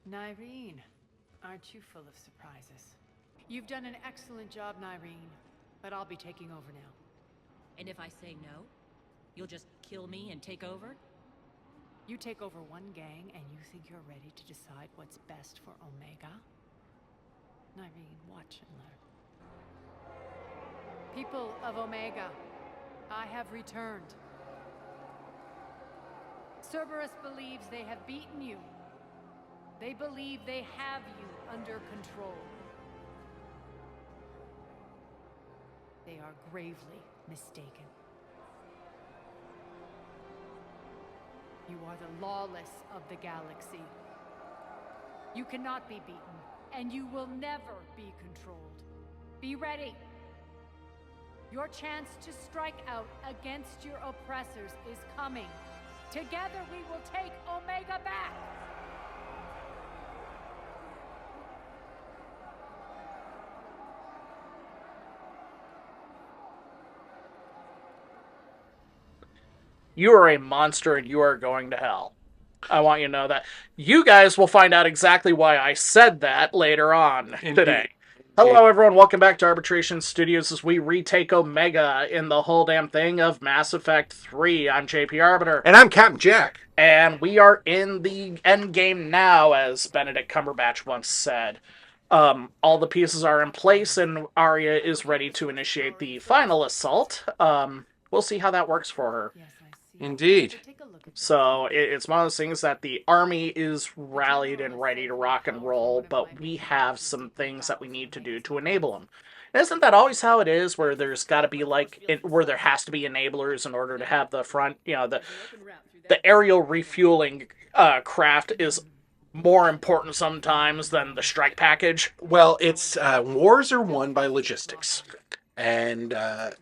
Nyreen, aren't you full of surprises? You've done an excellent job, Nyreen, but I'll be taking over now. And if I say no, you'll just kill me and take over? You take over one gang and you think you're ready to decide what's best for Omega? Nyreen, watch and learn. People of Omega, I have returned. Cerberus believes they have beaten you. They believe they have you under control. They are gravely mistaken. You are the lawless of the galaxy. You cannot be beaten, and you will never be controlled. Be ready. Your chance to strike out against your oppressors is coming. Together we will take Omega back! You are a monster and you are going to hell. I want you to know that. You guys will find out exactly why I said that later on today. Hello, everyone. Welcome back to Arbitration Studios as we retake Omega in the whole damn thing of Mass Effect 3. I'm JP Arbiter. And I'm Captain Jack. And we are in the end game now, as Benedict Cumberbatch once said. All the pieces are in place, and Arya is ready to initiate the final assault. We'll see how that works for her. Indeed. So it's one of those things that the army is rallied and ready to rock and roll, but we have some things that we need to do to enable them. Isn't that always how it is, where there's got to be where there has to be enablers in order to have the front, the aerial refueling craft is more important sometimes than the strike package? Well, it's wars are won by logistics, and by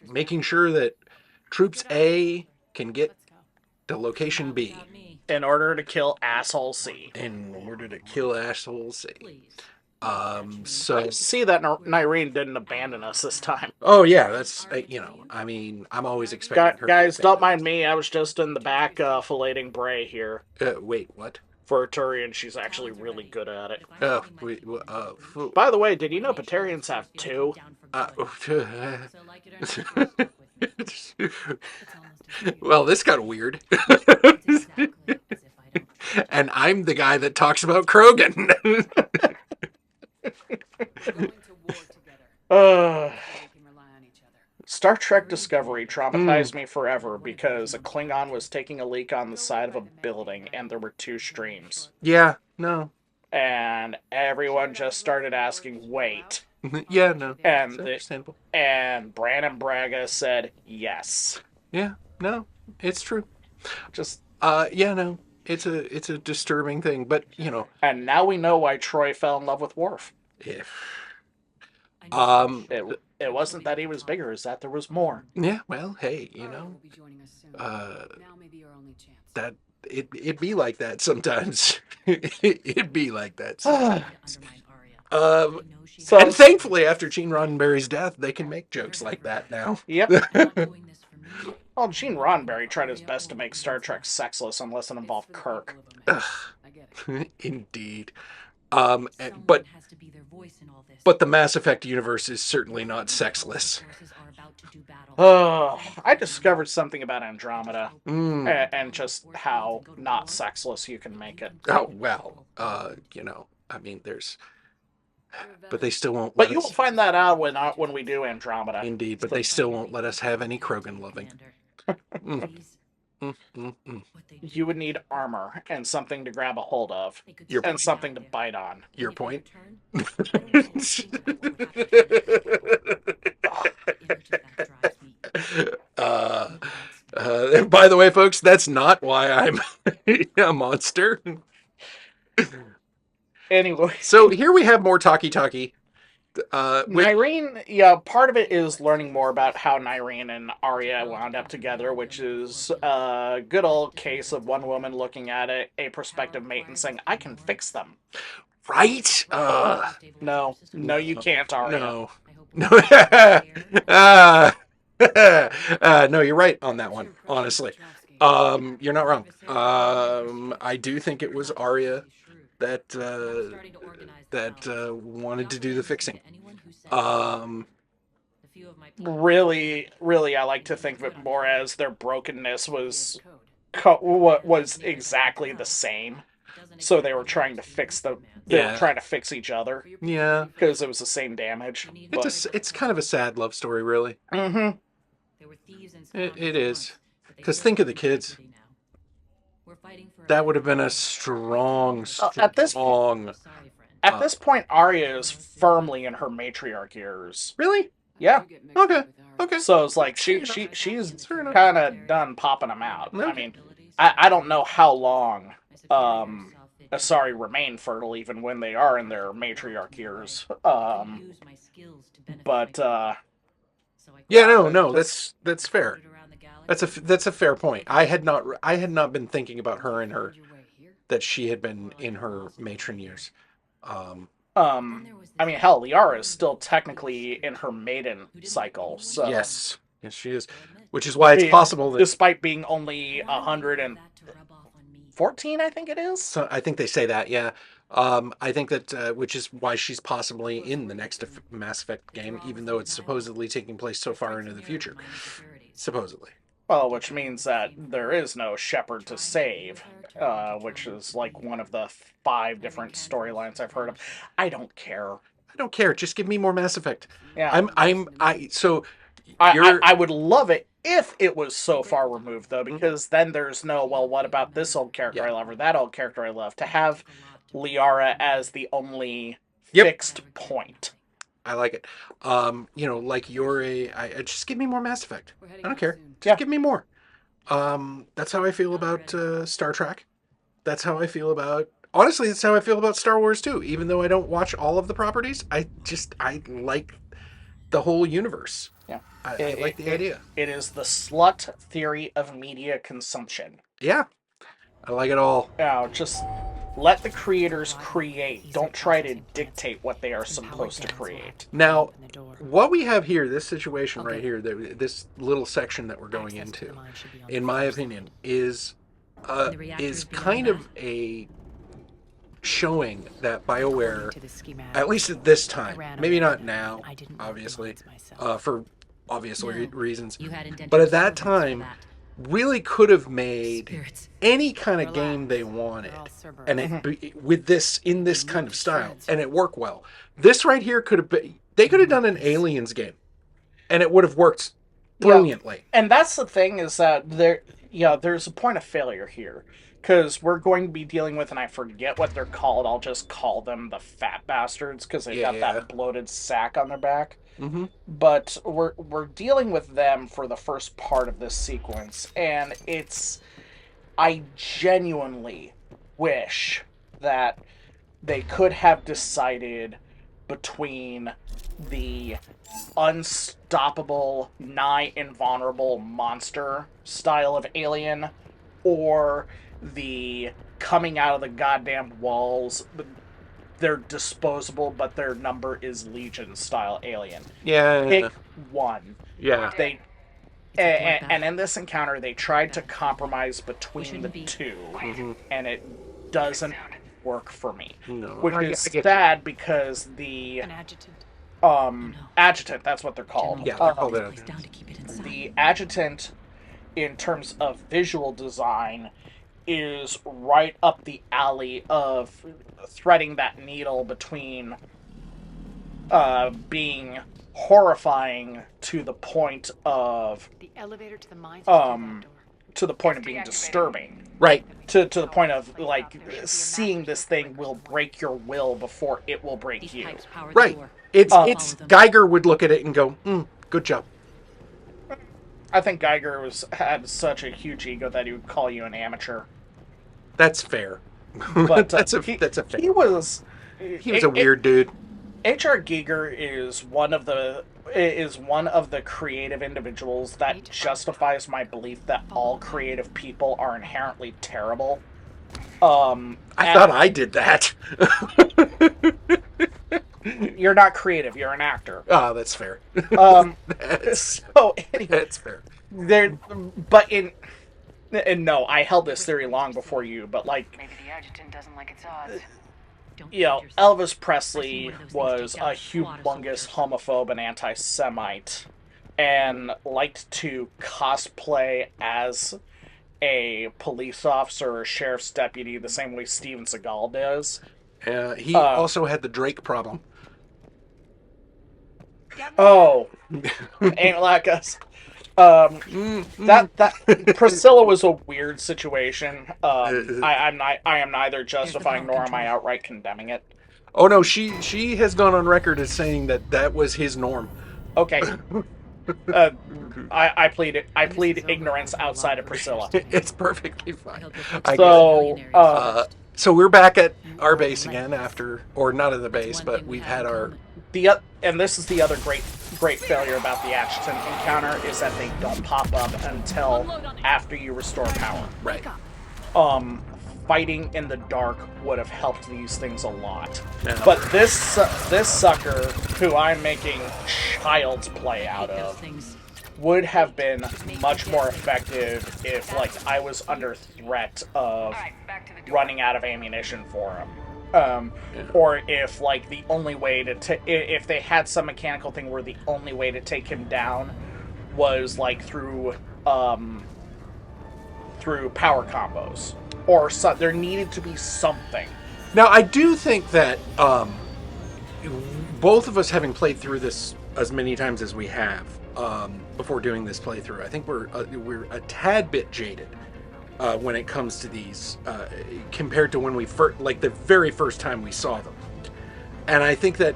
making sure that troops A can get to location B in order to kill asshole C. In order to kill asshole C. So I see that Nyreen didn't abandon us this time. Oh yeah, that's I mean, I'm always expecting her. Guys, don't mind me. I was just in the back filleting Bray here. Wait, what? For a Turian, she's actually really good at it. By the way, did you know Batarians have two? Well, this got weird. And I'm the guy that talks about Krogan. Star Trek Discovery traumatized me forever because a Klingon was taking a leak on the side of a building and there were two streams. Yeah, no. And everyone just started asking, wait. Yeah, no. And Brandon Braga said, yes. Yeah, no, it's true. Yeah, no. It's a disturbing thing, but, And now we know why Troy fell in love with Worf. Yeah. It wasn't that he was bigger, it's that there was more. Yeah, well, hey, that it'd be like that sometimes. It'd be like that sometimes. And thankfully, after Gene Roddenberry's death, they can make jokes like that now. Yep. Well, Gene Roddenberry tried his best to make Star Trek sexless unless it involved Kirk. Indeed. But the Mass Effect universe is certainly not sexless. I discovered something about Andromeda and just how not sexless you can make it. Oh, well, I mean, there's... But they still won't But you will find that out when we do Andromeda. Indeed, but they still won't let us have any Krogan loving. You would need armor and something to grab a hold of, and something to bite on. Your point? By the way, folks, that's not why I'm a monster. Anyway. So here we have more talkie-talkie. Nyreen, part of it is learning more about how Nyreen and Arya wound up together, which is a good old case of one woman looking at a prospective mate and saying, I can fix them. Right? No, you can't, Arya. No. No, you're right on that one, honestly. You're not wrong. I do think it was Arya that wanted to do the fixing. Um, Really, I like to think of it more as their brokenness was what was exactly the same. So they were trying to fix they were Yeah. trying to fix each other yeah, because it was the same damage. it's kind of a sad love story, really. Mm-hmm. It is. Because think of the kids. That would have been a strong, At this- strong. At this point, Arya is firmly in her matriarch years. Really? Yeah. Okay. Okay. So it's like she's Fair enough. kind of done popping them out. I Okay. mean, I don't know how long Asari remain fertile even when they are in their matriarch years. But Yeah, no, that's fair. That's a fair point. I had not been thinking about her and her that she had been in her matron years. I mean, hell, Liara is still technically in her maiden cycle. So Yes, she is. Which is why it's possible that despite being only 114, I think it is. so I think they say that. Yeah. I think that which is why she's possibly in the next Mass Effect game, even though it's supposedly taking place so far into the future. Supposedly. Well, which means that there is no Shepard to save, which is like one of the 5 different storylines I've heard of. I don't care. I don't care. Just give me more Mass Effect. Yeah, So I would love it if it was so far removed, though, because then there's no, well, what about this old character I love or that old character I love? To have Liara as the only fixed point. I like it. Like Yuri, I just give me more Mass Effect. I don't care. Just Yeah. give me more. That's how I feel about Star Trek. That's how I feel about. Honestly, that's how I feel about Star Wars too. Even though I don't watch all of the properties, I like the whole universe. Yeah, I like the idea. It is the slut theory of media consumption. Yeah, I like it all. Now, just let the creators create. Don't try to dictate what they are supposed to create. Now, what we have here, this situation right here, this little section that we're going into, in my opinion, is kind of a showing that BioWare, at least at this time, maybe not now, obviously, for obvious reasons, but at that time, really could have made any kind of game they wanted, and with this in this kind of style, and it worked well. This right here could have been. They could have done an Aliens game, and it would have worked brilliantly. And that's the thing is that there's a point of failure here. Because we're going to be dealing with, and I forget what they're called, I'll just call them the fat bastards, because they got that bloated sack on their back. Mm-hmm. But we're dealing with them for the first part of this sequence, and I genuinely wish that they could have decided between the unstoppable, nigh invulnerable monster style of alien, or the coming out of the goddamn walls, they're disposable, but their number is Legion style alien. Yeah. Pick one. Yeah. And in this encounter, they tried to compromise between the two, and it doesn't work for me. No. Which is sad because An adjutant. adjutant, that's what they're called. Yeah, they're called that. The adjutant, in terms of visual design, is right up the alley of threading that needle between being horrifying to the point of The elevator to the mines. to the point of being disturbing. Right. To the point of, like, seeing this thing will break your will before it will break you. Right. It's Geiger would look at it and go, good job. I think Geiger had such a huge ego that he would call you an amateur. That's fair. But that's a fair. He was a weird dude. H.R. Giger is one of the creative individuals that justifies my belief that all creative people are inherently terrible. I thought I did that. You're not creative. You're an actor. Oh, that's fair. So anyway, That's fair. but And no, I held this theory long before you, but like, Maybe the adjutant doesn't like its odds. Don't you know, kid yourself. Elvis I've seen Presley one of those things was take a out a lot of humongous soldiers. homophobe and anti-Semite, and liked to cosplay as a police officer or a sheriff's deputy the same way Steven Seagal does. He also had the Drake problem. Oh, ain't like us. That Priscilla was a weird situation. I am neither justifying nor am I outright condemning it. Oh no, she has gone on record as saying that was his norm. Okay. I plead ignorance outside of Priscilla. It's perfectly fine. So, So we're back at our base again after, or not at the base, but we've had our. And this is the other great failure about the Ashton encounter is that they don't pop up until after you restore power. Right. Fighting in the dark would have helped these things a lot. Yeah. But this sucker, who I'm making child's play out of, would have been much more effective if, like, I was under threat of running out of ammunition for him. Or if, like, the only way to if they had some mechanical thing where the only way to take him down was, like, through power combos. Or there needed to be something. Now, I do think that both of us, having played through this as many times as we have before doing this playthrough, I think we're a tad bit jaded when it comes to these compared to when we like the very first time we saw them. And I think that,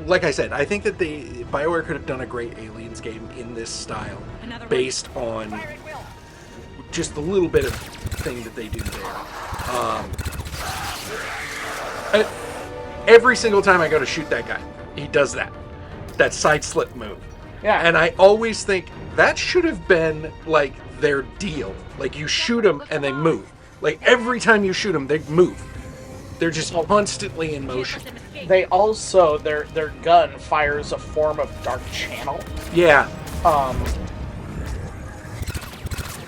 like I said, I think that BioWare could have done a great Aliens game in this style, based on just a little bit of thing that they do there. Every single time I go to shoot that guy, he does that side slip move. Yeah. And I always think that should have been like their deal. Like, you shoot them and they move. Like, every time you shoot them, they move. They're just constantly in motion. They also their gun fires a form of dark channel. Yeah.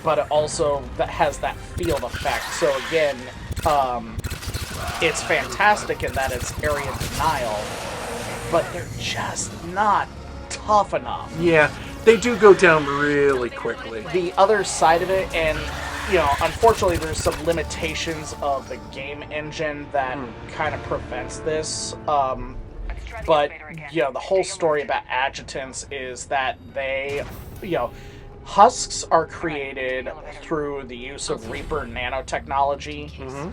But it also has that field effect. So again, it's fantastic in that it's area denial, but they're just not tough enough. Yeah, they do go down really quickly. The other side of it, and unfortunately there's some limitations of the game engine that kind of prevents this. But the whole story about adjutants is that they, husks are created through the use of Reaper nanotechnology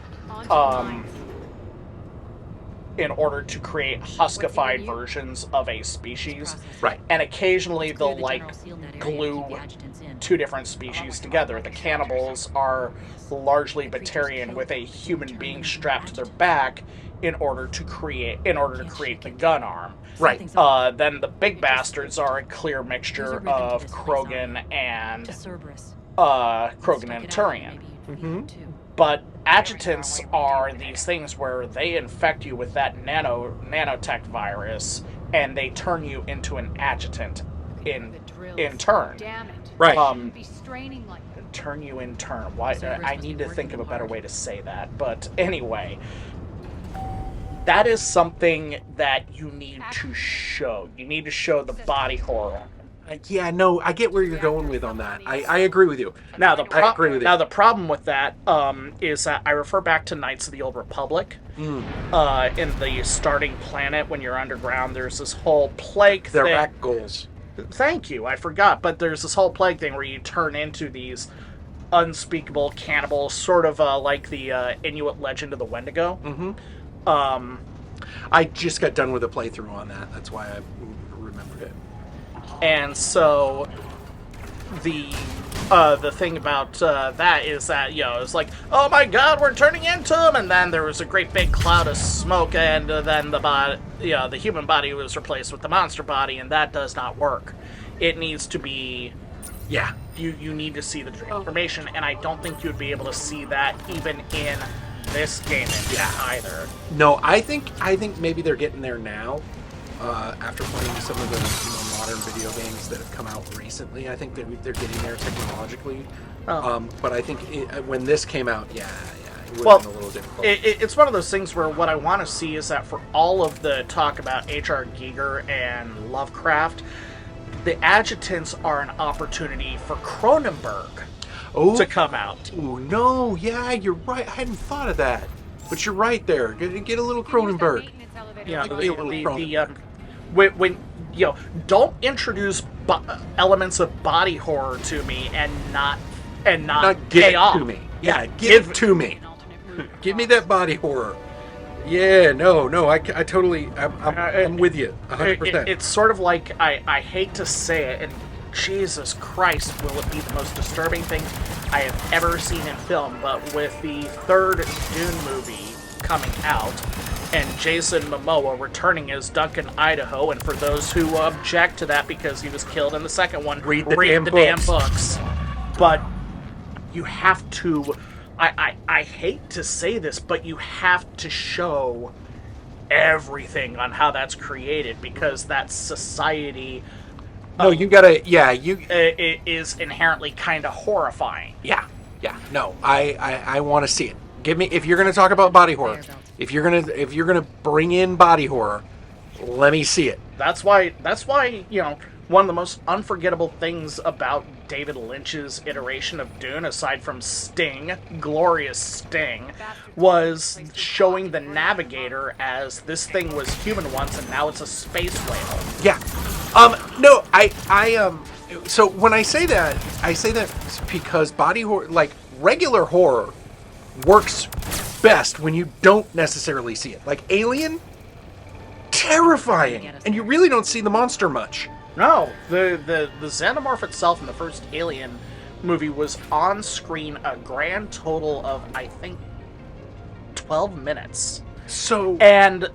in order to create huskified versions of a species. Right. And occasionally they'll, like, glue two different species together. The cannibals are largely Batarian with a human being strapped to their back in order to create the gun arm. Right. Then the big bastards are a clear mixture of Krogan and Turian. But adjutants are these things where they infect you with that nanotech virus, and they turn you into an adjutant in turn. Damn it. Right. Be straining like Turn you in turn. Why? I need to think of a better way to say that. But anyway, that is something that you need to show. You need to show the body horror. Yeah, no, I get where you're going with on that. I agree with you. Now the the problem with that is that I refer back to Knights of the Old Republic. In the starting planet, when you're underground, there's this whole plague thing. They're rack goals. Thank you, I forgot. But there's this whole plague thing where you turn into these unspeakable cannibals, sort of like the Inuit legend of the Wendigo. I just got done with a playthrough on that. That's why I remembered it. And so the thing about that is that, it's like, oh my god, we're turning into him, and then there was a great big cloud of smoke, and then the human body was replaced with the monster body, and that does not work. It needs to be, you need to see the transformation, and I don't think you'd be able to see that even in this game either. No, I think maybe they're getting there now, after playing some of the modern video games that have come out recently. I think they're getting there technologically. Oh. But I think when this came out, it would Well, have been a little difficult. It's one of those things where what I want to see is that for all of the talk about H.R. Giger and Lovecraft, the Adjutants are an opportunity for Cronenberg to come out. Oh, no, yeah, you're right. I hadn't thought of that. But you're right there. Get a little Cronenberg. Yeah, Like a little Cronenberg. when don't introduce elements of body horror to me and not give pay it off. to me. Yeah, give it to me. Give me that body horror. Yeah, no, I'm with you, 100%. It's sort of like, I hate to say it, and Jesus Christ, will it be the most disturbing thing I have ever seen in film, but with the third Dune movie coming out, and Jason Momoa returning as Duncan Idaho, and for those who object to that because he was killed in the second one, Read the damn books. But you have to... I hate to say this, but you have to show everything on how that's created, because that society No, you gotta, is inherently kind of horrifying. yeah. No, I want to see it. Give me, if you're gonna talk about body horror, if you're gonna bring in body horror, let me see it. That's why one of the most unforgettable things about David Lynch's iteration of Dune, aside from Sting, glorious Sting, was showing the Navigator as this thing was human once and now it's a space whale. Yeah. No, so when I say that because body horror, like regular horror, works best when you don't necessarily see it. Like Alien, terrifying, and you really don't see the monster much. No, the xenomorph itself in the first Alien movie was on screen a grand total of, I think, 12 minutes. So And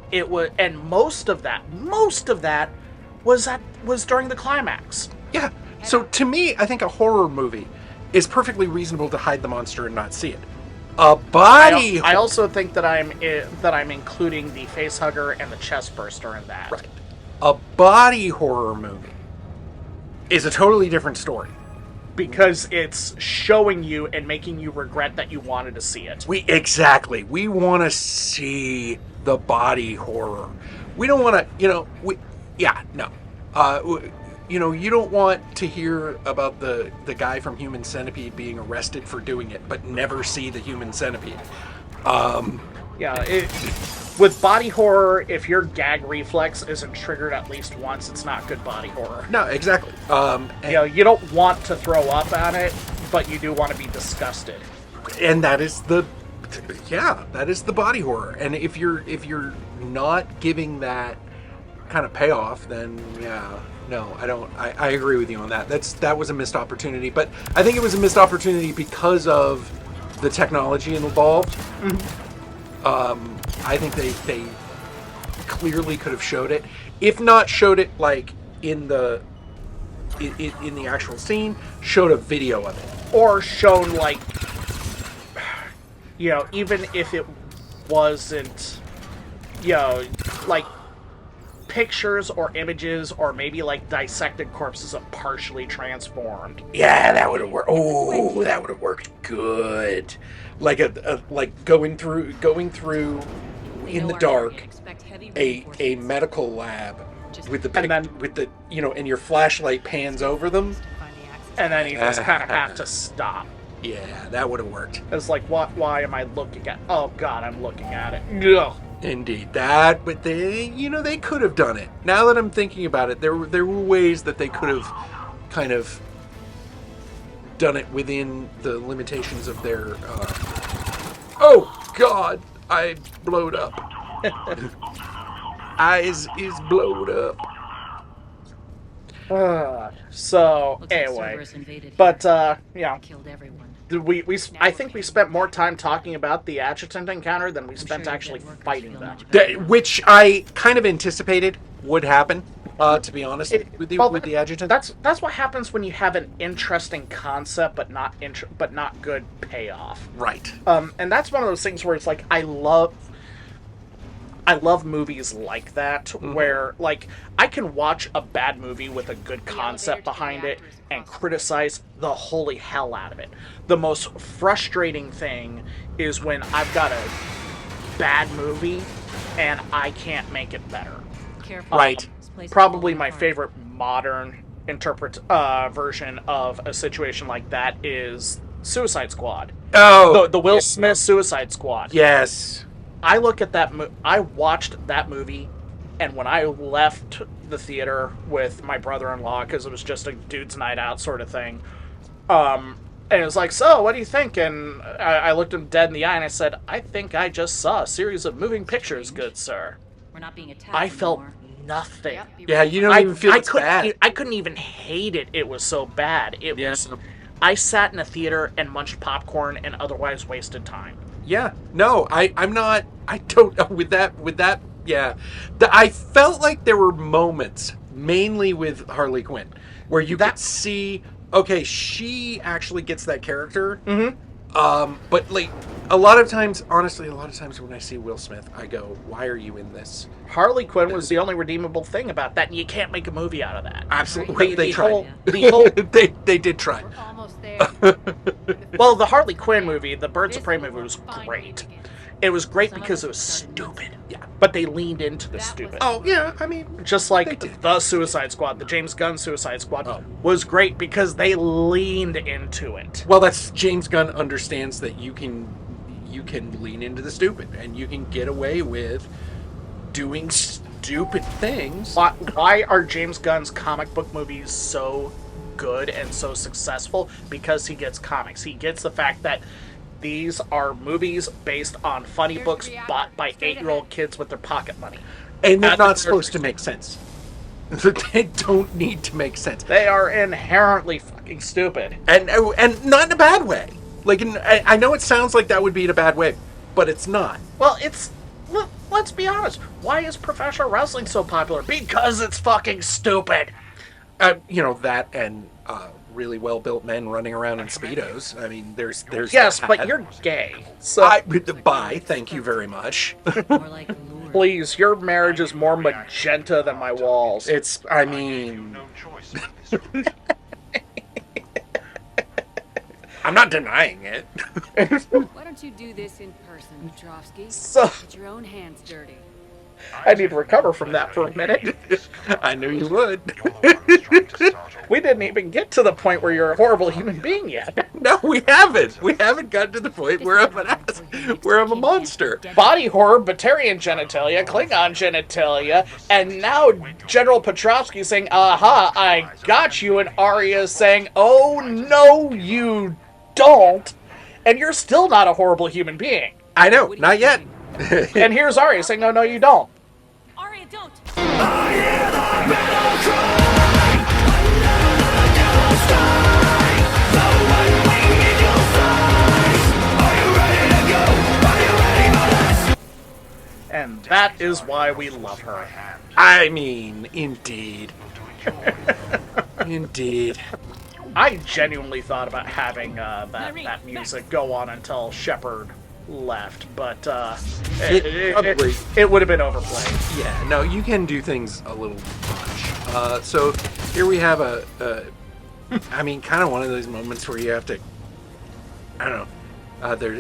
most of that was during the climax. yeah. So to me, I think a horror movie is perfectly reasonable to hide the monster and not see it. A body. I also think that I'm including the facehugger and the chestburster in that. Right. A body horror movie is a totally different story. Because it's showing you and making you regret that you wanted to see it. We want to see the body horror. We don't want to, you don't want to hear about the guy from Human Centipede being arrested for doing it, but never see the Human Centipede. With body horror, if your gag reflex isn't triggered at least once, it's not good body horror. No, exactly. You don't want to throw up on it, but you do want to be disgusted. And that is the body horror. And if you're not giving that kind of payoff, then no, I don't. I agree with you on that. That was a missed opportunity, but I think it was a missed opportunity because of the technology involved. Mm-hmm. I think they clearly could have showed it, if not showed it like in the actual scene, showed a video of it, or shown like, even if it wasn't, like pictures or images, or maybe like dissected corpses of partially transformed. Yeah, that would have worked. Oh, that would have worked good. Like like going through in the dark a medical lab with the and your flashlight pans over them, and then you just kind of have to stop. Yeah, that would have worked. It's like, why am I looking at? Oh God, I'm looking at it. Ugh. Indeed, but they could have done it. Now that I'm thinking about it, there were ways that they could have kind of done it within the limitations of their. Oh God, I blowed up. Eyes is blowed up. So Looks anyway, like Cerberus invaded but here. Killed everyone. I think we spent more time talking about the adjutant encounter than we spent sure your actually dead workers fighting feel them. much better. Which I kind of anticipated would happen. To be honest, with the adjutant. That's what happens when you have an interesting concept, but not good payoff. Right. And that's one of those things where it's like, I love I love movies like that, where, like, I can watch a bad movie with a good concept behind it and criticize the holy hell out of it. The most frustrating thing is when I've got a bad movie and I can't make it better. Careful. Right. This place is Probably falling my apart. favorite modern version of a situation like that is Suicide Squad. Oh, The Will Smith Suicide Squad. yes. I look at that. I watched that movie, and when I left the theater with my brother-in-law, because it was just a dude's night out sort of thing, and it was like, "So, what do you think?" And I looked him dead in the eye, and I said, "I think I just saw a series of moving pictures, good sir." We're not being attacked I felt anymore. nothing. Yep, be Yeah, ready. you don't even feel it's bad. I couldn't even hate it. It was so bad. It Yeah. was. I sat in a theater and munched popcorn and otherwise wasted time. Yeah, no, I'm not. I don't with that. Yeah, I felt like there were moments, mainly with Harley Quinn, where you could see, okay, she actually gets that character. But like a lot of times, honestly, when I see Will Smith, I go, "Why are you in this?" Harley Quinn was the only redeemable thing about that, and you can't make a movie out of that. Absolutely, they tried. Whole, the whole, they did try. We're almost there. well, the Harley Quinn movie, the Birds of This Prey will movie, was finally great. begin. It was great Some of because us it was started nuts. stupid. Yeah. But they leaned into the That was- stupid. Oh yeah, I mean, Just They like did. the Suicide Squad, the James Gunn Suicide Squad, Oh. was great because they leaned into it. well, that's James Gunn understands that you can lean into the stupid, and you can get away with doing stupid things. Why are James Gunn's comic book movies so good and so successful? Because he gets comics. He gets the fact that these are movies based on funny Here's books the reality. bought by Straight 8-year-old ahead. kids with their pocket money. And they're That's not what supposed to make sense. They don't need to make sense, They are inherently fucking stupid. and not in a bad way. Like, I know it sounds like that would be in a bad way, but it's not. Well, let's be honest. Why is professional wrestling so popular? Because it's fucking stupid. That and really well built men running around in speedos. I mean, there's Yes, that. but you're gay. So Bye. Thank you very much. More like lure. please, your marriage is more magenta than my walls. It's. I mean, I'm not denying it. Why don't you do this in person, Petrovsky? So Get your own hands dirty. I need to recover from that for a minute. I knew you would. We didn't even get to the point where you're a horrible human being yet. No, we haven't. We haven't gotten to the point where I'm a monster. Body horror, Batarian genitalia, Klingon genitalia, and now General Petrovsky saying, "Aha, I got you," and Arya saying, "Oh no, you don't," and you're still not a horrible human being. I know, not yet. And here's Arya saying, "Oh no, you don't." Arya, don't! And that is why we love her. I mean, indeed. Indeed. I genuinely thought about having that music go on until Shepard left, but Probably. it would have been overplayed. Yeah, no, you can do things a little much. So here we have I mean, kind of one of those moments where you have to, I don't know,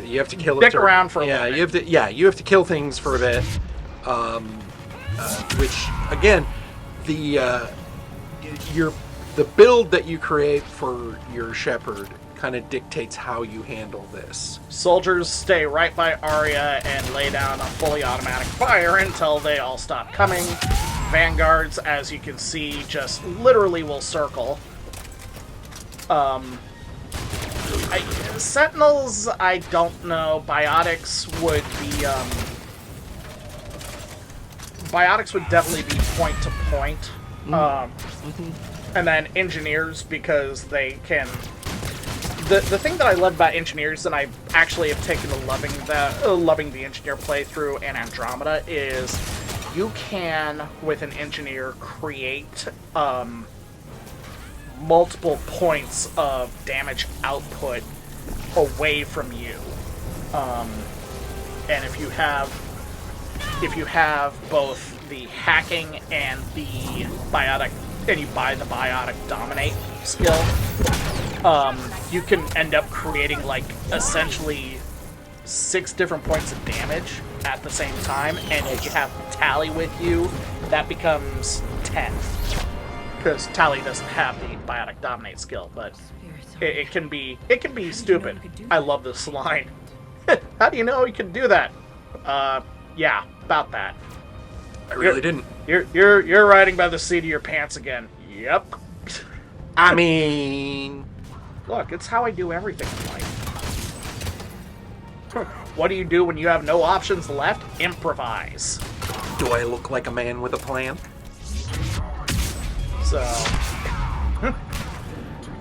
you have to kill Stick around for a yeah, moment. you have to kill things for a bit. Which again, the build that you create for your Shepherd kind of dictates how you handle this. Soldiers stay right by Arya and lay down a fully automatic fire until they all stop coming. Vanguards, as you can see, just literally will circle. Sentinels, I don't know. Biotics would be, Biotics would definitely be point to point. And then engineers, because they can... The thing that I love about engineers, and I actually have taken to loving the engineer playthrough in Andromeda, is you can, with an engineer, create multiple points of damage output away from you. And if you have if you have both the hacking and the biotic, and you buy the biotic dominate skill, you can end up creating like essentially 6 different points of damage at the same time, and if you have Tally with you, that becomes 10. Because Tally doesn't have the biotic dominate skill, but it can be stupid. I love this line. How do you know you can do that? Yeah, about that. I really didn't. You're riding by the seat of your pants again. Yep. I mean, Look, it's how I do everything in life. What do you do when you have no options left? Improvise. do I look like a man with a plan? So,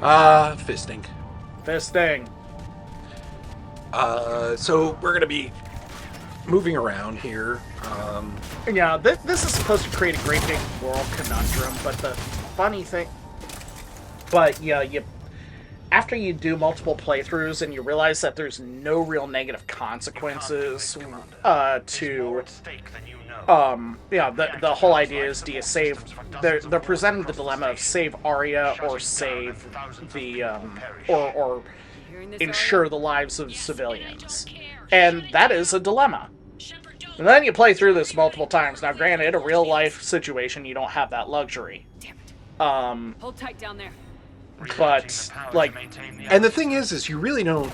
Fisting. Fisting. So we're gonna be moving around here. Yeah, this is supposed to create a great big moral conundrum, but the funny thing... But, yeah, after you do multiple playthroughs and you realize that there's no real negative consequences to... Yeah, the whole idea is, do you save... They're presenting the dilemma of save Arya or save the... or ensure the lives of civilians. And that is a dilemma. And then you play through this multiple times. Now, granted, a real-life situation, you don't have that luxury. Hold tight down there. But, like... And the thing is you really don't...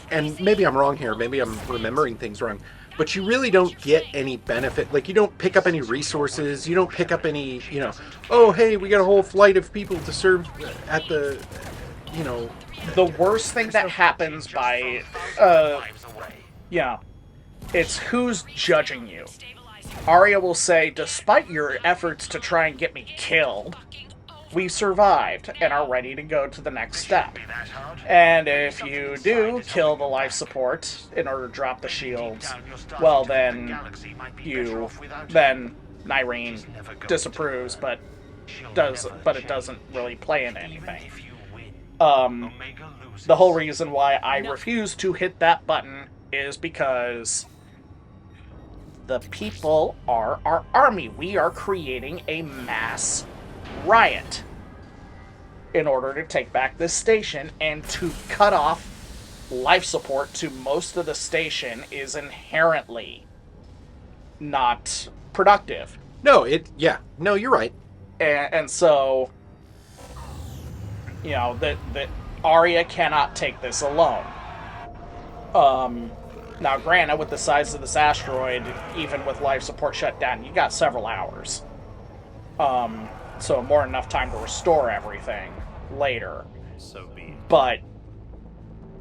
And maybe I'm wrong here. Maybe I'm remembering things wrong. But you really don't get any benefit. Like, you don't pick up any resources. You don't pick up any, oh, hey, we got a whole flight of people to serve at the, The worst thing that happens by... yeah. It's who's judging you. Arya will say, despite your efforts to try and get me killed, we survived and are ready to go to the next step. And if you do kill the life support in order to drop the shields, well then Nyreen disapproves, but it doesn't really play into anything. The whole reason why I refuse to hit that button is because the people are our army. We are creating a mass riot in order to take back this station, and to cut off life support to most of the station is inherently not productive. No, you're right. And so, that Arya cannot take this alone. Now, granted, with the size of this asteroid, even with life support shut down, you got several hours. So more than enough time to restore everything later. But,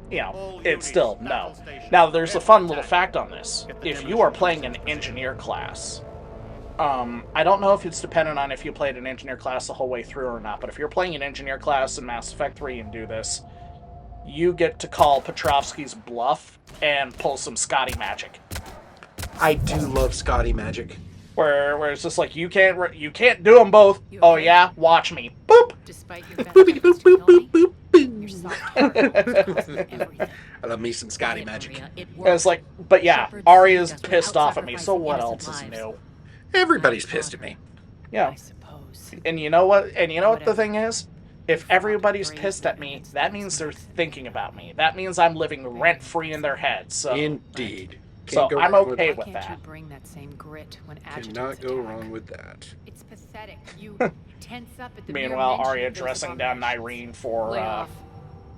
it's still no. Now, there's a fun little fact on this. If you are playing an engineer class, I don't know if it's dependent on if you played an engineer class the whole way through or not, but if you're playing an engineer class in Mass Effect 3 and do this, you get to call Petrovsky's bluff and pull some Scotty magic. I do love Scotty magic. Where it's just like, you can't do them both. Oh yeah, watch me. Boop. Despite your best Boopity efforts boop to boop kill boop me, boop your boop. soft everything. I love me some Scotty magic. And it's like, but yeah, Arya's pissed off at me, so what else is new? Everybody's pissed at me. Yeah. I suppose. And you know what? And you know what the thing is? If everybody's pissed at me, that means they're thinking about me. That means I'm living rent-free in their heads. So, Indeed. So Can't go I'm wrong with okay that. with Can't you that. bring that same grit when adjutants Cannot go attack? wrong with that. It's pathetic. You tense up at the Meanwhile, mere mention Arya of those dressing down abominations. Nyreen for Lay off.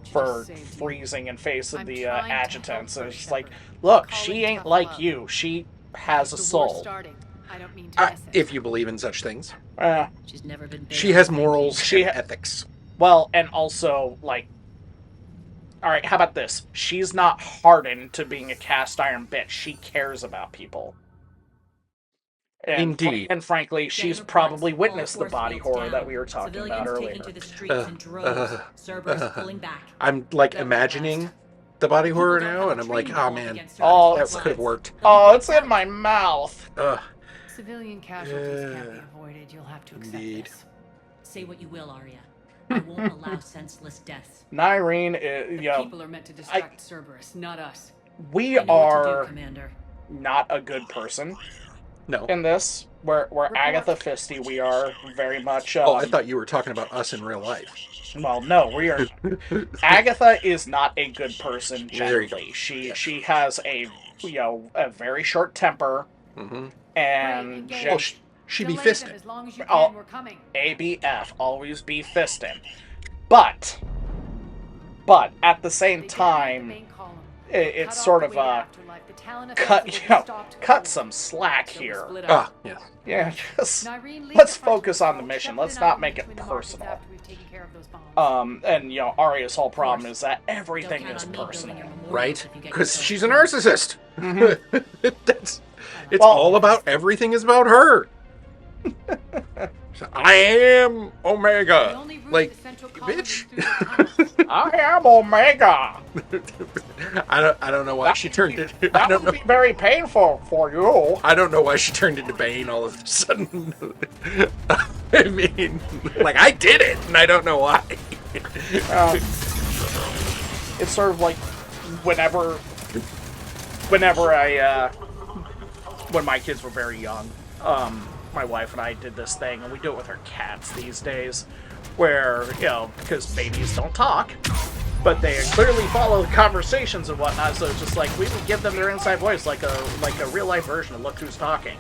She for just saved you. freezing in face of I'm the trying to adjutants. help And her, it's like, Shepard. look, Call she it ain't tough like love. you. She has a The war's soul. starting. I don't mean to mess it. If you believe in such things. She's never been She has morals She and ha- ethics. Well, and also, like, alright, how about this? She's not hardened to being a cast iron bitch. She cares about people. And Indeed. And frankly, she's probably witnessed the body horror that we were talking about earlier. Taken to the streets in droves. Cerberus pulling back. I'm like imagining the body horror now, and I'm like, oh man, Oh, that could have worked. Oh, it's in my mouth! Civilian casualties can't be avoided. You'll have to accept Indeed. this. Say what you will, Arya. I won't allow senseless deaths. Nyreen is, People are meant to distract Cerberus, not us. we I know what to do, are Commander. not a good person. No. in this. We're Agatha Christie. We are very much. Oh, I thought you were talking about us in real life. Well, no, we are. Agatha is not a good person There you go. generally. She has a a very short temper Mm-hmm. and Great, Well, just she be Delay them fisting. as long as you Oh. can. We're coming. ABF, always be fisting. But at the same Begin at the time, main column. it's Cut sort off of the way to afterlife. The talent cut effect will be stopped cut cold. some slack So we here. split Ah, up. yes. Yeah, just Nyreen, lead let's the front focus of on the assault. mission. Shepherd Let's and not I will make meet it between the markets personal. after we've taken care of those bombs. And Arya's whole problem is that Don't everything count is on me building personal. your memorial Right? if you get Because yourself she's a killed. narcissist. It's Well- all about, everything is about her. So, I am The Omega. only route Like, to Central Column is bitch. through the tunnels. I am Omega. I don't know why she turned it. I That don't would know. be very painful for you. I don't know why she turned into Bane all of a sudden. I mean, like, I did it, and I don't know why. It's sort of like whenever I when my kids were very young, my wife and I did this thing, and we do it with our cats these days, where, because babies don't talk, but they clearly follow conversations and whatnot, so it's just like, we would give them their inside voice, like a real-life version of Look Who's Talking.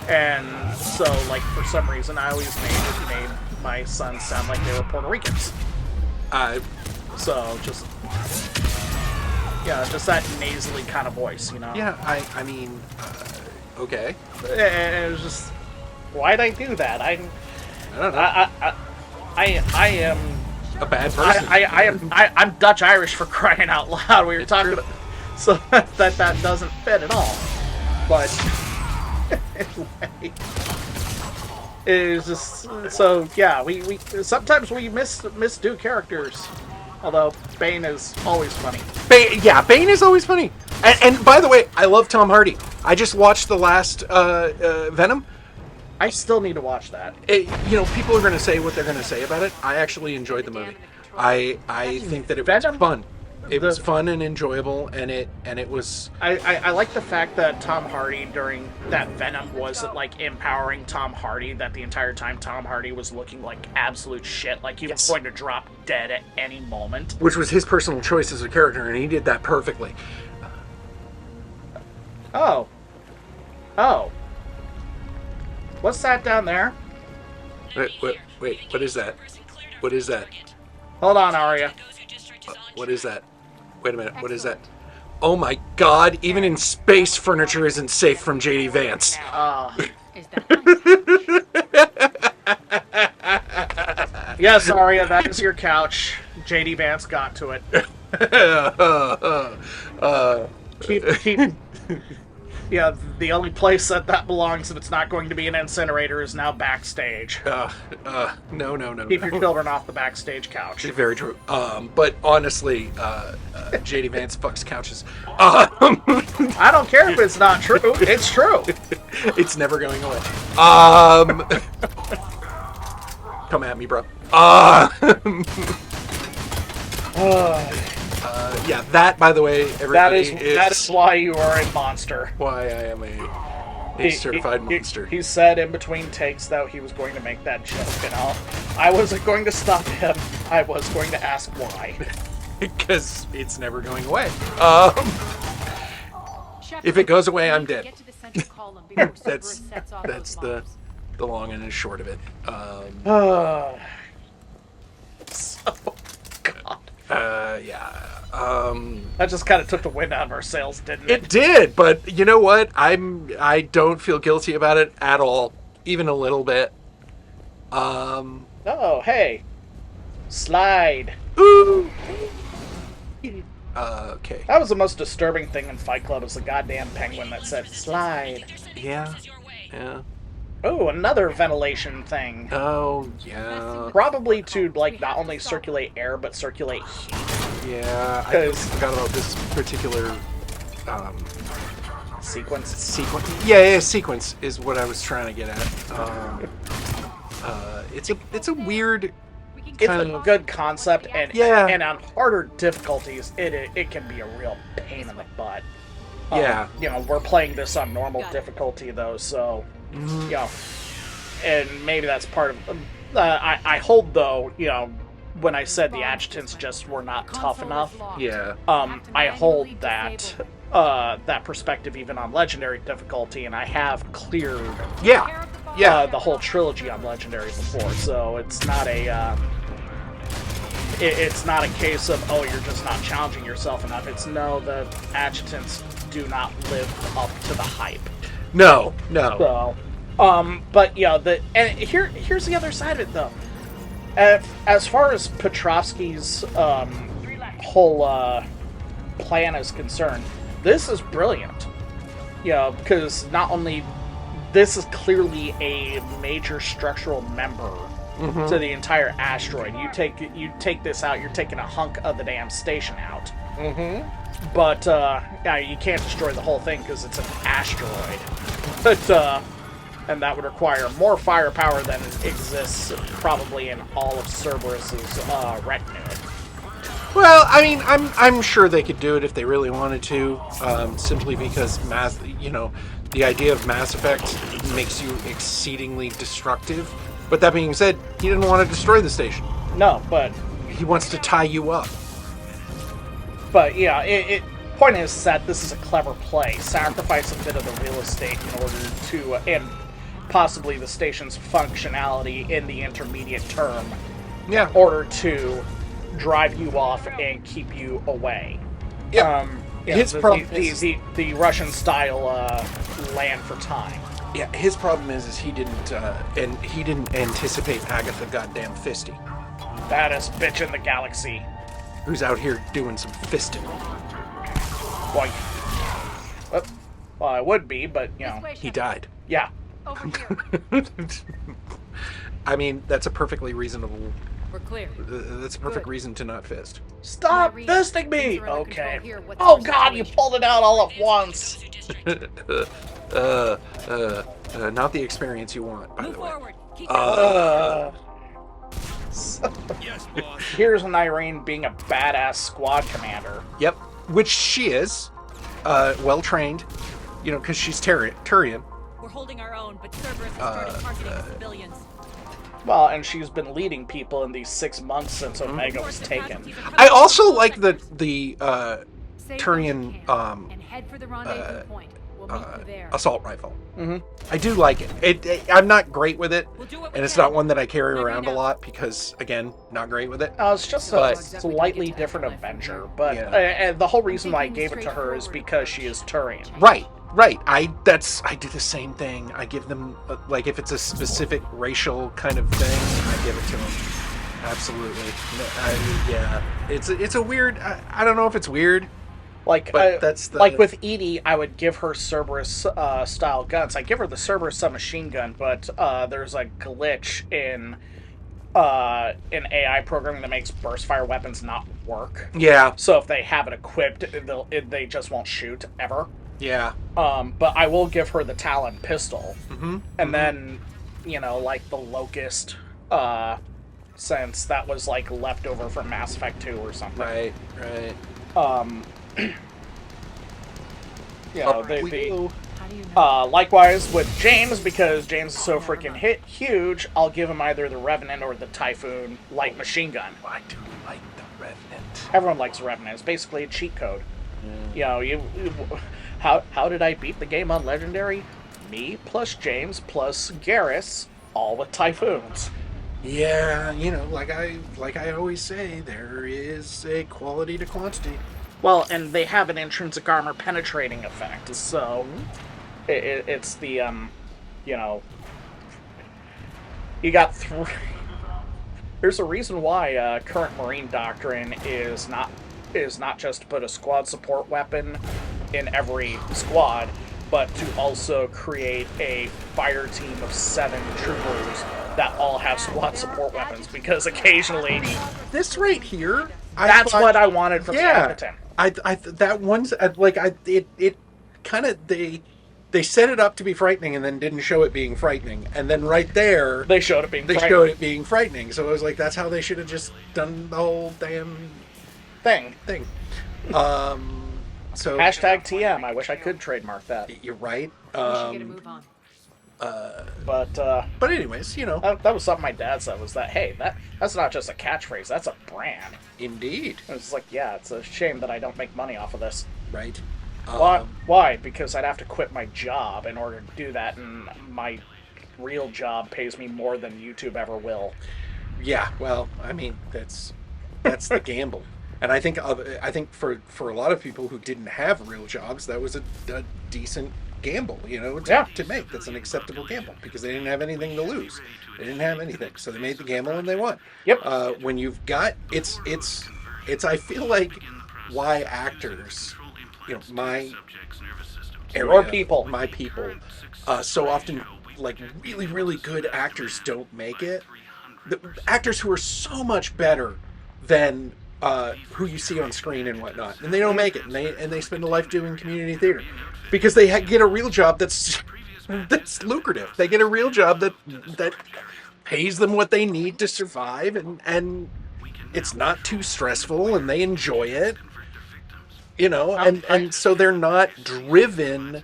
And so, like, for some reason, I always made my sons sound like they were Puerto Ricans. So, just that nasally kind of voice, Yeah, I mean, okay. And it was just, why'd I do that? I don't know. I am A bad person. I'm Dutch Irish, for crying out loud. We were It's talking true. about, so that doesn't fit at all. But anyway, it's just so yeah. We sometimes we misdo characters. Although Bane is always funny. Bane is always funny. And by the way, I love Tom Hardy. I just watched the last Venom. I still need to watch that. People are going to say what they're going to say about it. I actually enjoyed the movie. I think that it was Venom- fun. It was fun and enjoyable, and it was. I like the fact that Tom Hardy during that Venom wasn't like empowering Tom Hardy, that the entire time Tom Hardy was looking like absolute shit, like he was Yes. going to drop dead at any moment. Which was his personal choice as a character, and he did that perfectly. Oh. What's that down there? Wait, what is that? What is that? Hold on, Arya. What is that? Wait a minute, what is that? Oh my god, even in space, furniture isn't safe from JD Vance. Is that Yes, Arya, that is your couch. JD Vance got to it. Keep yeah, the only place that belongs, if it's not going to be an incinerator, is now backstage. No. Keep your children off the backstage couch. Very true. But honestly, JD Vance fucks couches. I don't care if it's not true. It's true. It's never going away. Come at me, bro. Yeah, that, by the way, That everybody, is why you are a monster. why I am a certified monster. He said in between takes that he was going to make that joke, and I wasn't going to stop him. I was going to ask why. Because it's never going away. Shepard, If it goes away, I'm we need to dead. Get to the Central Column before Cerberus That's sets off that's those the bombs. long and the short of it. So, God. Yeah. That just kind of took the wind out of our sails, didn't it? It did, but you know what? I don't feel guilty about it at all, even a little bit. Oh, hey. Slide. Ooh. Okay. That was the most disturbing thing in Fight Club, was the goddamn penguin that said slide. Yeah. Yeah. Oh, another ventilation thing. Oh, yeah. Probably to, like, not only circulate air, but circulate heat. Yeah. I 'Cause- forgot about this particular Sequence. sequence. Yeah, sequence is what I was trying to get at. It's a weird. It's kind a of- good concept, and Yeah. and on harder difficulties, it can be a real pain in the butt. Yeah. We're playing this on normal difficulty though, so and maybe that's part of. I hold though, when I said the adjutants just were not tough enough. Yeah. I hold that perspective even on legendary difficulty, and I have cleared Yeah. the whole trilogy on legendary before, so it's not a it's not a case of you're just not challenging yourself enough. It's no, the adjutants do not live up to the hype. No. So, but here's the other side of it though. As far as Petrovsky's whole plan is concerned, this is brilliant. Because not only this is clearly a major structural member to the entire asteroid. You take this out, you're taking a hunk of the damn station out. But you can't destroy the whole thing because it's an asteroid. But and that would require more firepower than exists probably in all of Cerberus's retinue. Well, I mean, I'm sure they could do it if they really wanted to, simply because the idea of Mass Effect makes you exceedingly destructive. But that being said, he didn't want to destroy the station. No, but he wants to tie you up. But yeah, point is that this is a clever play. Sacrifice a bit of the real estate in order to, and possibly the station's functionality in the intermediate term, in order to drive you off and keep you away. His problem is the Russian style land for time. Yeah, his problem is he didn't anticipate Agatha goddamn Fisty, baddest bitch in the galaxy, who's out here doing some fisting. Well, I would be, but he died. Yeah. Over here. I mean, that's a perfectly reasonable. We're clear. That's a perfect reason to not fist. Stop fisting me! Okay. Oh God, you pulled it out all at once. Not the experience you want, by the way. Yes, boss. Here's an Irene being a badass squad commander. Yep, which she is, well trained, because she's Turian. We're holding our own, but Cerberus has started targeting civilians. Well, and she's been leading people in these 6 months since Omega was taken. I also like the Turian and head for the rendezvous point. We'll meet you there. assault rifle. I do like it. I'm not great with it, and it's not one that I carry around a lot because, again, not great with it. It's just a slightly different Avenger, but and the whole reason why I gave it to her is because she is Turian. Right. I do the same thing. I give them if it's a specific racial kind of thing, I give it to them. Absolutely. It's a weird. I don't know if it's weird. But with EDI, I would give her Cerberus style guns. I give her the Cerberus submachine gun, but there's a glitch in AI programming that makes burst fire weapons not work. Yeah. So if they have it equipped, they just won't shoot ever. Yeah. But I will give her the Talon pistol, and then the Locust, since that was leftover from Mass Effect 2 or something. Right. Likewise with James, because James is so freaking huge, I'll give him either the Revenant or the Typhoon light machine gun. I do like the Revenant. Everyone likes Revenant. It's basically a cheat code. How did I beat the game on Legendary? Me plus James plus Garrus, all with Typhoons. Yeah, like I always say, there is a quality to quantity. Well, and they have an intrinsic armor penetrating effect, so it's the you got three. There's a reason why current Marine doctrine is not just to put a squad support weapon in every squad, but to also create a fire team of 7 troopers that all have squad support weapons, because occasionally this right here, that's what I wanted from Skeleton. That one's it kind of they set it up to be frightening and then didn't show it being frightening, and then right there they showed it being frightening. So I was like, that's how they should have just done the whole damn thing. So Hashtag TM. I wish I could trademark that. you're right. We should get a move on. But But anyways, that was something my dad said, was that, hey, that's not just a catchphrase, that's a brand. indeed, It was like, yeah, it's a shame that I don't make money off of this. right. Why? Because I'd have to quit my job in order to do that, and my real job pays me more than YouTube ever will. Yeah, well, I mean, that's the gamble, and I think for a lot of people who didn't have real jobs, that was a decent gamble, to make. That's an acceptable gamble because they didn't have anything to lose. They didn't have anything, so they made the gamble and they won. Yep. When you've got it's I feel like why actors, my area, my people, so often, like, really, really good actors don't make it. The actors who are so much better than who you see on screen and whatnot, and they don't make it, and they spend a life doing community theater because they get a real job that's lucrative. They get a real job that pays them what they need to survive, and it's not too stressful, and they enjoy it. And so they're not driven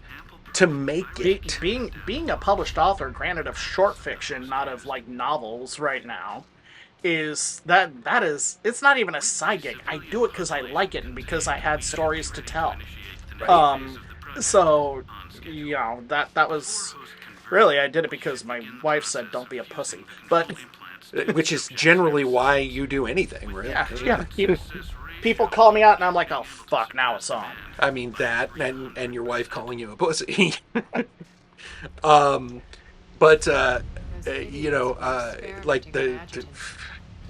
to make it. Being a published author, granted of short fiction, not of like novels right now, is it's not even a side gig. I do it because I like it and because I had stories to tell. Right. So that was really, I did it because my wife said don't be a pussy. But Which is generally why you do anything, right? yeah. People call me out and I'm like, oh fuck, now it's on. I mean that, and your wife calling you a pussy. But like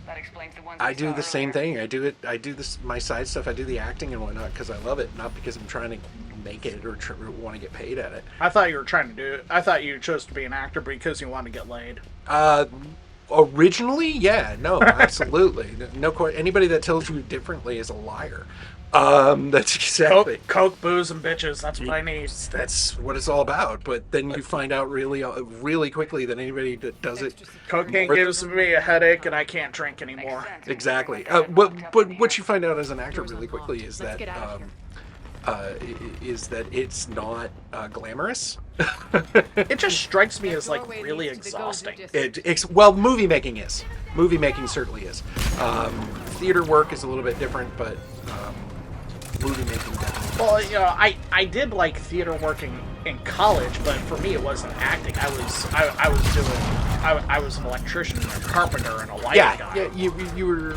That explains the ones I we do saw the same earlier. thing. I do this, my side stuff. I do the acting and whatnot because I love it, not because I'm trying to make it or want to get paid at it. I thought you were trying to do it. I thought you chose to be an actor because you wanted to get laid. Originally, yeah, no, absolutely, no. Anybody that tells you differently is a liar. That's exactly Coke, booze, and bitches. That's what I need. that's what it's all about. But then you find out really quickly that anybody that does it Cocaine gives me a headache and I can't drink anymore. exactly. But what you find out as an actor really quickly is Let's that get out of here. it's not glamorous. It just strikes me as like really exhausting. Well, movie making is. Movie making certainly is. Theater work is a little bit different, but movie making definitely. Well, I did like theater working in college, but for me it wasn't acting. I was an electrician and a carpenter and a lighting guy. Yeah. You were.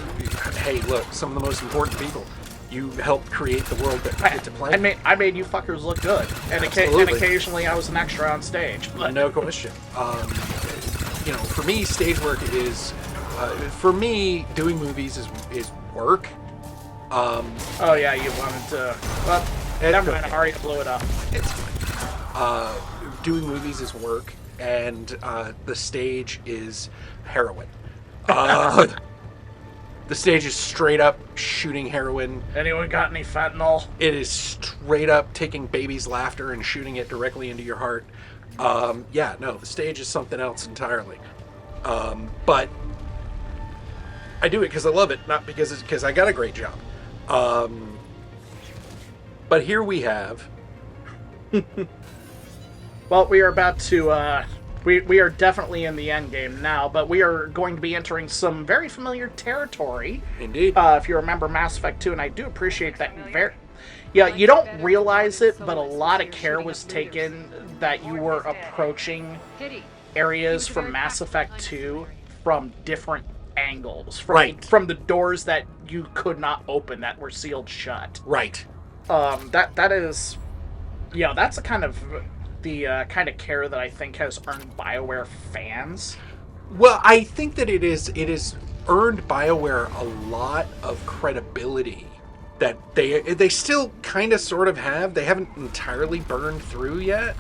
Hey, look, some of the most important people. You helped create the world that you get to play. I made you fuckers look good, and occasionally I was an extra on stage. But No question. For me, stage work is. For me, doing movies is work. oh yeah, you wanted to. Well, never mind. Aria blew it up. It's fine. Doing movies is work, and the stage is heroin. The stage is straight up shooting heroin. Anyone got any fentanyl? It is straight up taking baby's laughter and shooting it directly into your heart. The stage is something else entirely. But I do it because I love it, not because I got a great job. But here we have. Well, we are about to. We are definitely in the end game now, but we are going to be entering some very familiar territory. Indeed. If you remember Mass Effect 2, and I do appreciate that. You don't realize it, but a lot of care was taken that you were approaching areas from Mass Effect 2 from different angles. From the doors that you could not open that were sealed shut. Right. That is... Yeah, that's a kind of... the kind of care that I think has earned BioWare fans. Well, I think that it is earned BioWare a lot of credibility that they still kind of sort of have. They haven't entirely burned through yet.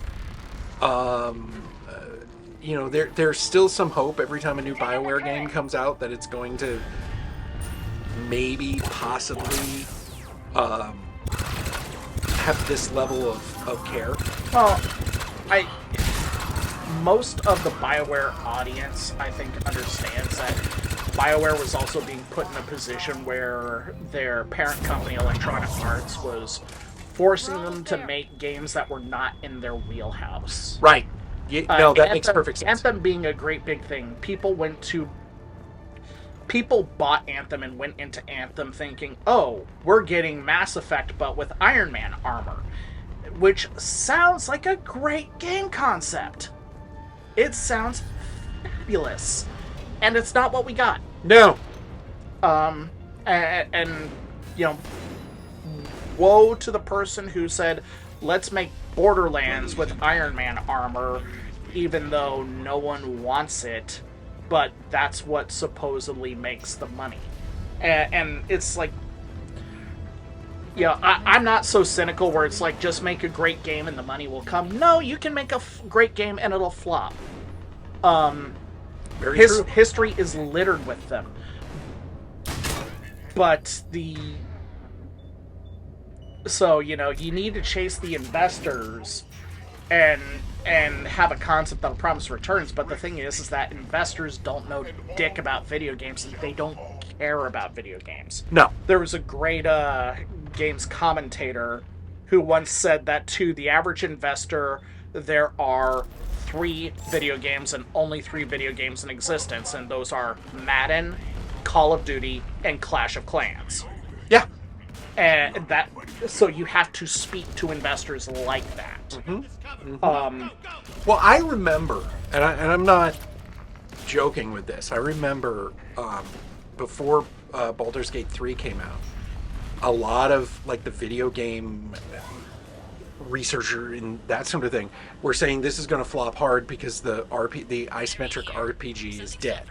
There's still some hope every time a new BioWare game comes out that it's going to maybe possibly have this level of care. Well, most of the BioWare audience, I think, understands that BioWare was also being put in a position where their parent company, Electronic Arts, was forcing them to make games that were not in their wheelhouse. Right. No, that makes Anthem, perfect sense. Anthem being a great big thing, people bought Anthem and went into Anthem thinking, oh, we're getting Mass Effect but with Iron Man armor, which sounds like a great game concept. It sounds fabulous, and it's not what we got. No. And you know, woe to the person who said, let's make Borderlands with Iron Man armor, even though no one wants it, but that's what supposedly makes the money. And it's like, yeah, I'm not so cynical where it's like, just make a great game and the money will come. No, you can make a great game and it'll flop. Very true. History is littered with them. But so, you know, you need to chase the investors and have a concept that'll promise returns, but the thing is that investors don't know dick about video games, and they don't care about video games. No. There was a great games commentator who once said that to the average investor, there are 3 video games and only 3 video games in existence, and those are Madden, Call of Duty, and Clash of Clans. Yeah. And that, so you have to speak to investors like that. Well, I remember, and I'm not joking with this. I remember before Baldur's Gate 3 came out, a lot of like the video game researcher and that sort of thing were saying this is going to flop hard because the isometric RPG is dead.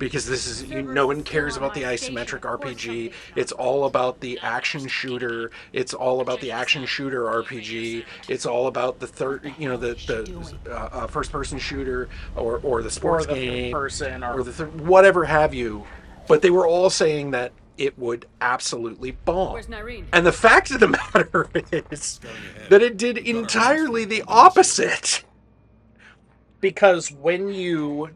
Because this is, no one cares about the isometric RPG. It's all about the action shooter. It's all about the action shooter RPG. It's all about the first person shooter or the sports Or the game third person or the whatever have you. But they were all saying that it would absolutely bomb. Where's Nyreen? And the fact of the matter is that it did entirely the opposite. Because when you...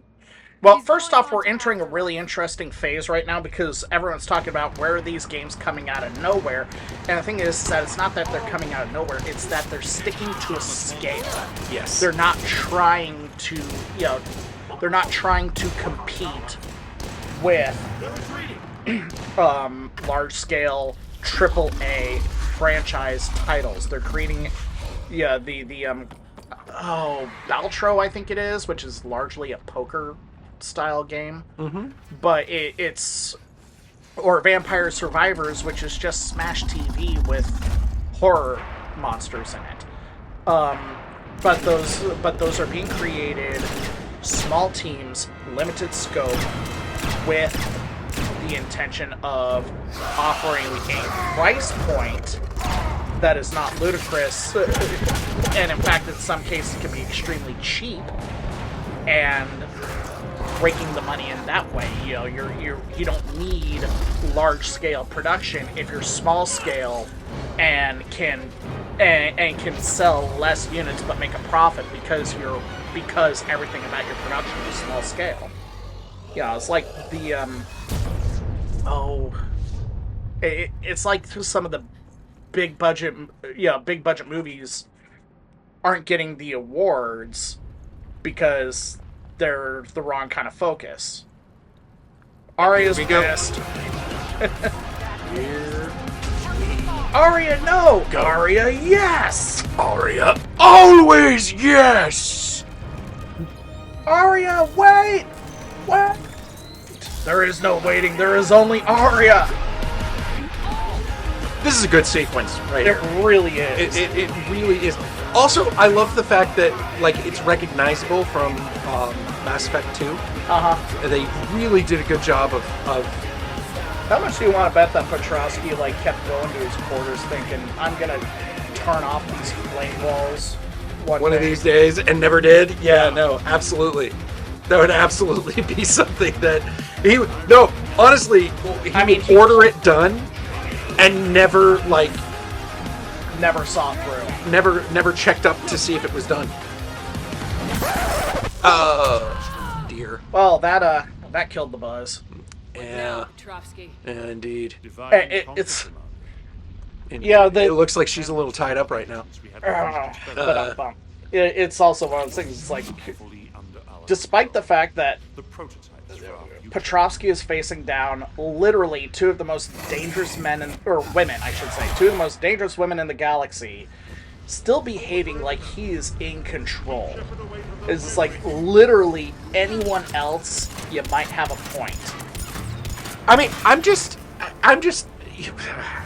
Well, first off, we're entering a really interesting phase right now because everyone's talking about where are these games coming out of nowhere. And the thing is that it's not that they're coming out of nowhere, it's that they're sticking to a scale. Yes. They're not trying to, you know, they're not trying to compete with large-scale AAA franchise titles. They're creating, yeah, the Baltro, I think it is, which is largely a poker-style game. But it's... Or Vampire Survivors, which is just Smash TV with horror monsters in it. But those are being created, small teams, limited scope, with the intention of offering a price point that is not ludicrous, and in fact in some cases can be extremely cheap, and breaking the money in that way. You know, you don't need large scale production if you're small scale and can sell less units but make a profit because everything about your production is small scale. Yeah, it's like the it's like some of the big budget movies aren't getting the awards because they're the wrong kind of focus. Aria's pissed. Aria, no! Go. Aria, yes! Aria, always yes! Aria, wait! What? There is no waiting, there is only Aria! This is a good sequence right It here. really is. It really is. Also, I love the fact that like it's recognizable from Mass Effect 2. Uh-huh. They really did a good job of How much do you want to bet that Petrovsky kept going to his quarters thinking, I'm gonna turn off these flame walls one of these days and never did? Yeah, no, absolutely. That would absolutely be something that he would... No, honestly, he would order it done and never, like... Never saw through. Never checked up to see if it was done. Oh, dear. Well, that killed the buzz. Yeah. Petrovsky. Yeah, indeed. It's And Yeah, it looks like she's a little tied up right now. But it's also one of those things. It's like, despite the fact that Petrovsky is facing down literally two of the most dangerous women, I should say, two of the most dangerous women in the galaxy, still behaving like he is in control. It's like literally anyone else, you might have a point. I mean, I'm just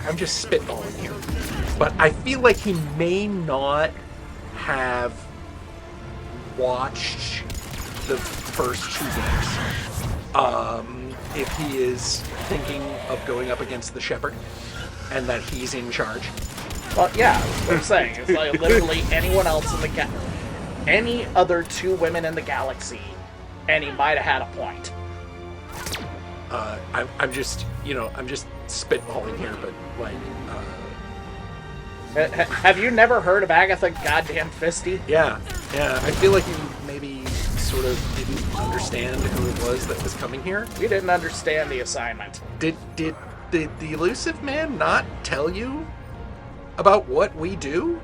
spitballing here, but I feel like he may not have watched the first 2 games. If he is thinking of going up against the Shepherd, and that he's in charge. Well, yeah, that's what I'm saying. It's like literally anyone else in the any other 2 women in the galaxy, and he might have had a point. I'm just spitballing here, but like, Have you never heard of Agatha Goddamn Fisty? yeah, I feel like you maybe sort of didn't understand who it was that was coming here. We didn't understand the assignment. Did the elusive man not tell you about what we do?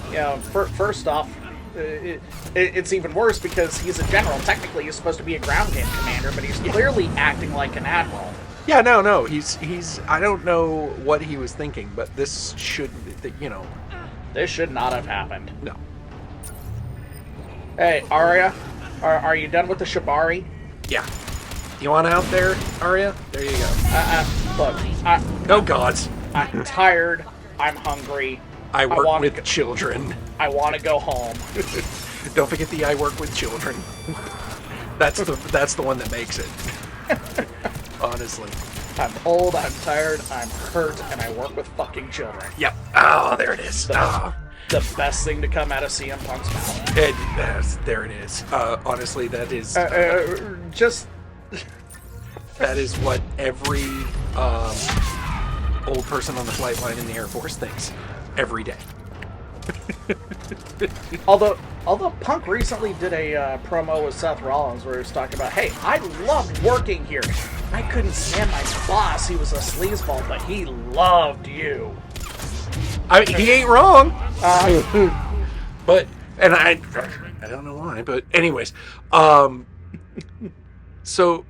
You know, first off, it's even worse because he's a general. Technically, he's supposed to be a ground game commander, but he's clearly acting like an admiral. Yeah, no, he's. I don't know what he was thinking, but this should, This should not have happened. No. Hey, Arya, are you done with the Shibari? Yeah. You want out there, Arya? There you go. Look, No gods. I'm tired. I'm hungry. I work with children. I want to go home. Don't forget the I work with children. That's the one that makes it. Honestly. I'm old, I'm tired, I'm hurt, and I work with fucking children. Yep. Oh, there it is. The best thing to come out of CM Punk's mouth. There it is. Honestly, that is... that is what every old person on the flight line in the Air Force thinks. Every day. Although Punk recently did a promo with Seth Rollins where he was talking about, hey, I loved working here. I couldn't stand my boss. He was a sleazeball, but he loved you. I mean, he ain't wrong. But, and I don't know why, but anyways, so,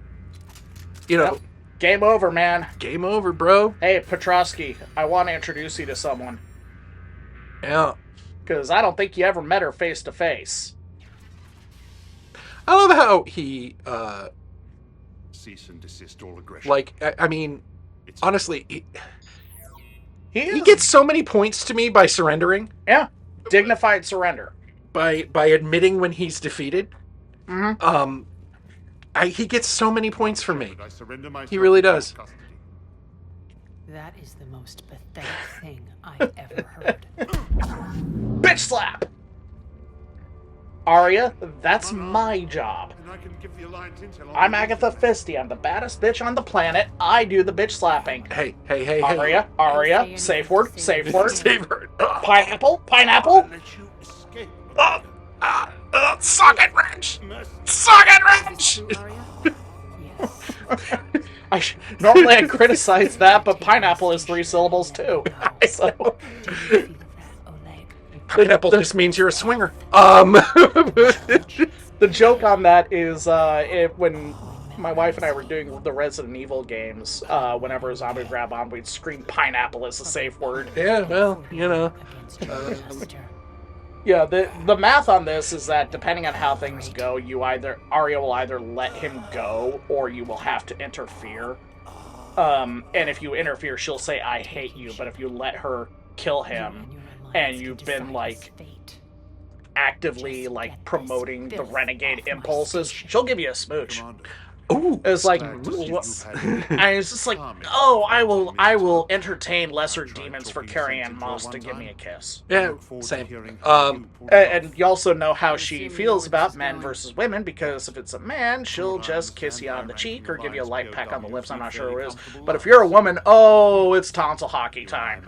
Yep. Game over, man. Game over, bro. Hey, Petrovsky, I want to introduce you to someone. Yeah. Because I don't think you ever met her face to face. I love how he, cease and desist all aggression. like, I mean, honestly, he He gets so many points to me by surrendering. Yeah. Dignified surrender. By admitting when he's defeated. Mm-hmm. He gets so many points from me. I surrender myself He really to your does. custody. That is the most pathetic thing I've ever heard. Bitch slap! Arya, that's my job. And I can give the Alliance intel on I'm the Agatha Fisty. I'm the baddest bitch on the planet. I do the bitch slapping. Hey. Arya, safe word, safe word. Save her. Pineapple, I'll pineapple. let you escape. Suck it, Wrench! Mercy. Suck it, Wrench! Yes. Normally I criticize that, but pineapple is 3 syllables too. So, Feel of that, Oleg. Pineapple just means you're a swinger. the joke on that is when my wife and I were doing the Resident Evil games, whenever a zombie would grab on, we'd scream pineapple as a safe word. Yeah, well, you know. Against your master. Yeah, the math on this is that depending on how things go, Arya will either let him go or you will have to interfere. And if you interfere, she'll say, I hate you, but if you let her kill him, and you've been, like, actively, like, promoting the renegade impulses, she'll give you a smooch. Commander, Ooh. It's like, glad to see what? you've had And it's just like, oh, I will entertain lesser demons for Carrie Ann Moss to give me a kiss. Yeah, look forward to same. hearing how you pulled And you also know how she feels about men versus women, because if it's a man, she'll just kiss you on the cheek or give you a light peck on the lips, I'm not sure who it is. But if you're a woman, oh, it's tonsil hockey time.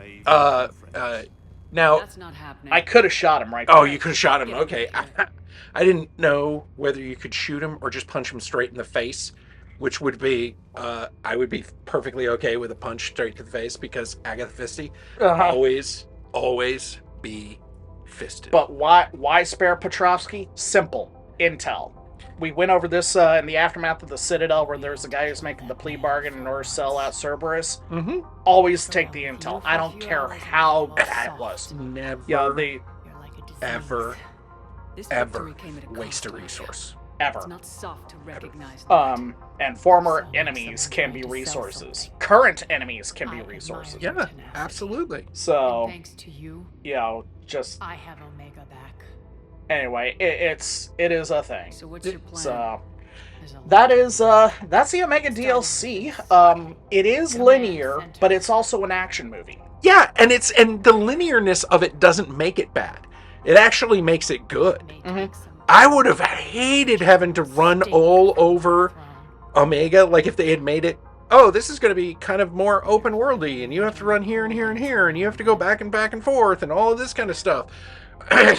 Now, That's not happening. I could have shot him right oh, there. you could have shot him. Okay. I didn't know whether you could shoot him or just punch him straight in the face. which would be I would be perfectly okay with a punch straight to the face because Agatha Christie always be fisted. But why spare Petrovsky? Simple. Intel. We went over this in the aftermath of the Citadel, where there's a guy who's making the plea bargain in order to sell out Cerberus. Mm-hmm. Always take the intel. I don't care how bad it was. Never, ever waste a resource. Ever. It's not soft to recognize And former enemies can be resources. Current enemies can be resources. Yeah, absolutely. So, Thanks to you, just I have Omega back. anyway, it is a thing. So what's your plan? So There's a that's the Omega DLC. It is linear, but it's also an action movie. Yeah, and the linearness of it doesn't make it bad. It actually makes it good. I would have hated having to run all over Omega, like if they had made it, oh, this is going to be kind of more open worldy, and you have to run here and here and here, and you have to go back and forth, and all of this kind of stuff.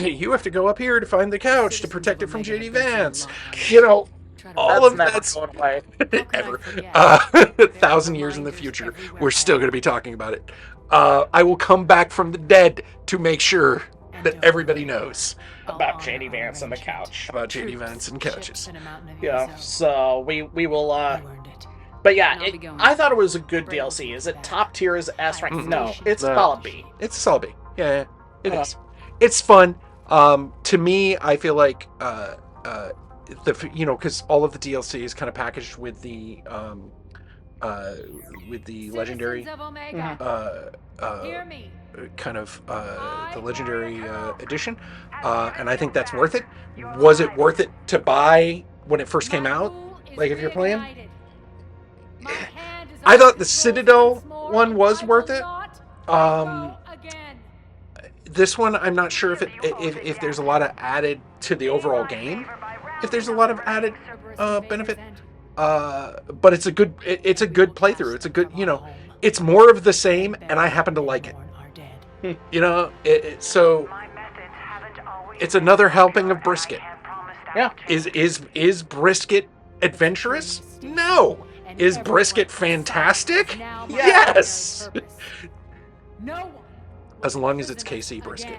You have to go up here to find the couch to protect it from JD Vance. You know, all of that's going away. ever. 1,000 years in the future, we're still going to be talking about it. I will come back from the dead to make sure that everybody knows About JD Vance and the couch. about JD Vance and couches. Yeah, so we will You earned it. but yeah, I'll be going. I thought it was a good DLC. Is it top tier as S rank? No, it's No. solid B. It's a solid B. Yeah, it is. It's fun. To me, I feel like because all of the DLC is kind of packaged with the legendary Citizens of Omega, hear me. kind of the legendary edition, and I think that's worth it. Was it worth it to buy when it first came out? Like if you're playing, I thought the Citadel one was worth it. This one, I'm not sure if there's a lot of added to the overall game. If there's a lot of added benefit, but it's a good playthrough. It's a good, it's more of the same, and I happen to like it. So it's another helping of brisket. Yeah. Is brisket adventurous? No. Is brisket fantastic? Yes. No one. As long as it's KC brisket.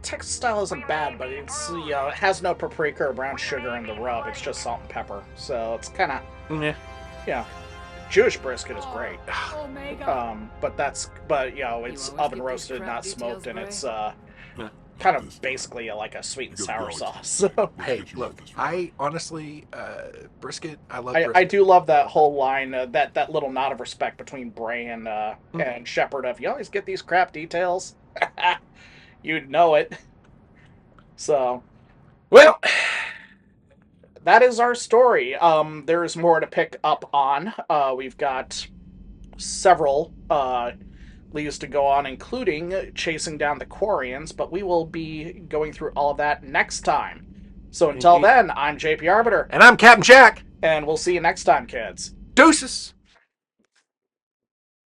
Texas style isn't bad, but it's it has no paprika or brown sugar in the rub. It's just salt and pepper, so it's kind of Yeah. Jewish brisket is great. Omega. But it's always oven get roasted, these not crap smoked, and details, it's kind of basically like a sweet and sour sauce. So Hey, look, I honestly, brisket, I love brisket. I do love that whole line, that little nod of respect between Bray and Shepard of, you always get these crap details. You'd know it. So, Well, that is our story. There's more to pick up on. We've got several leads to go on, including chasing down the Quarians, but we will be going through all of that next time. So until then, I'm JP Arbiter, and I'm Captain Jack. and we'll see you next time, kids. Deuces.